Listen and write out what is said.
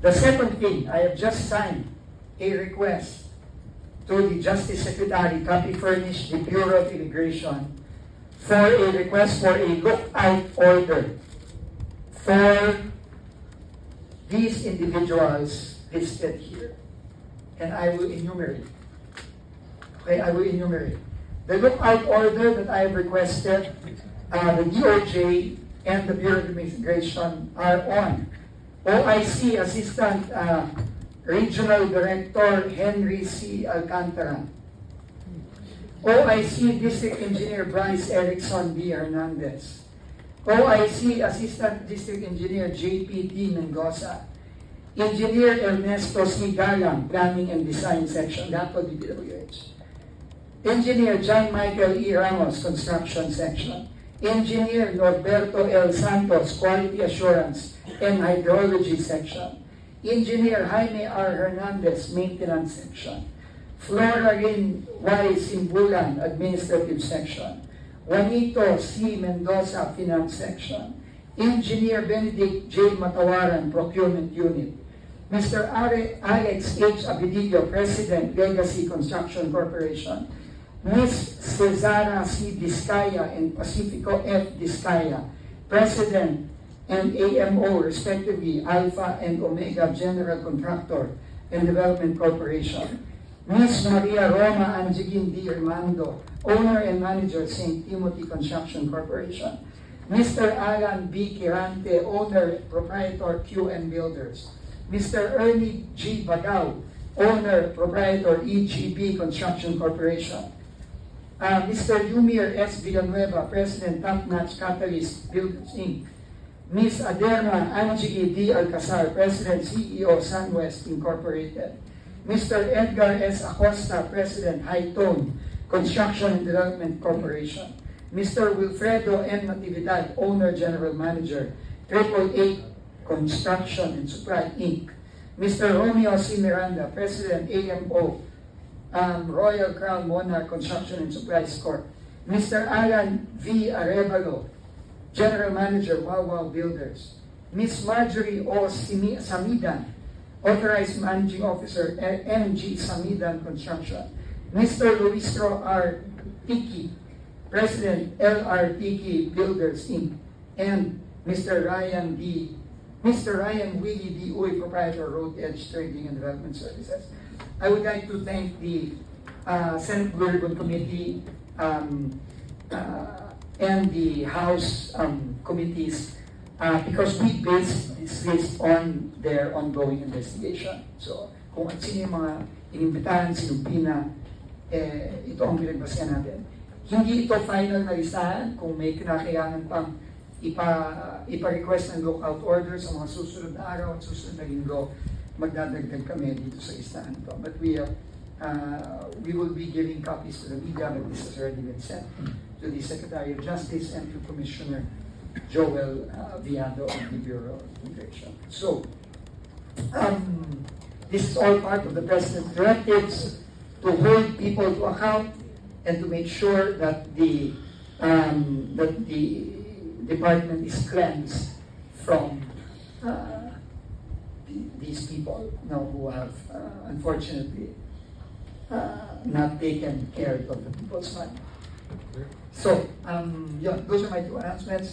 The second thing, I have just signed a request to the Justice Secretary, copy furnished the Bureau of Immigration, for a request for a lookout order for these individuals listed here. And I will enumerate. Okay, I will enumerate. The lookout order that I have requested, the DOJ and the Bureau of Immigration are on. OIC Assistant Regional Director Henry C. Alcantara. OIC District Engineer Bryce Erickson B. Hernandez. OIC Assistant District Engineer J.P.T. Mendoza. Engineer Ernesto C. Galang, Planning and Design Section, DAPO DPWH. Engineer John Michael E. Ramos, Construction Section. Engineer Norberto L. Santos, Quality Assurance and Hydrology Section. Engineer Jaime R. Hernandez, Maintenance Section. Florarin Y. Simbulan, Administrative Section. Juanito C. Mendoza, Finance Section. Engineer Benedict J. Matawaran, Procurement Unit. Mr. Alex H. Abidillo, President, Legacy Construction Corporation. Ms. Cesara C. Discaya and Pacifico F. Discaya, President and AMO, respectively, Alpha and Omega General Contractor and Development Corporation. Ms. Maria Roma Angeline D. Armando, Owner and Manager, St. Timothy Construction Corporation. Mr. Alan B. Kirante, Owner, Proprietor, QN Builders. Mr. Ernie G. Bagao, Owner, Proprietor, EGB Construction Corporation. Mr. Yumir S. Villanueva, President, Top Notch Catalyst Builders, Inc. Ms. Aderna Angie D. Alcazar, President, CEO, SunWest Incorporated. Mr. Edgar S. Acosta, President, High Tone Construction and Development Corporation. Mr. Wilfredo N. Natividad, Owner, General Manager, 888 Construction and Supply, Inc. Mr. Romeo C. Miranda, President, AMO, Royal Crown Monarch Construction and Supplies Corp. Mr. Alan V. Arevalo, General Manager, Wawa Builders. Ms. Marjorie O. Samidan, Authorized Managing Officer, MG Samidan Construction. Mr. Luistro R. Tiki, President, LR Tiki Builders, Inc. And Mr. Ryan Willie D. Uy, Proprietor, Road Edge Trading and Development Services. I would like to thank the Senate Blue Ribbon Committee and the House committees because we based this list on their ongoing investigation. So, kung sino yung mga inimbitahan, sinumpina, ito ang pinagbasyan natin. Hindi ito final na listahan. Kung may kinakailangan pang ipa-request ng lookout order sa mga susunod na araw at susunod na linggo, magdadagdag kami dito sa listahan ito. But we will be giving copies to the media, but this has already been sent to the Secretary of Justice and to Commissioner Joel Viado of the Bureau of Immigration. So, this is all part of the President's directives to hold people to account and to make sure that the department is cleansed from these people who have unfortunately not taken care of the people's money. So, those are my two announcements.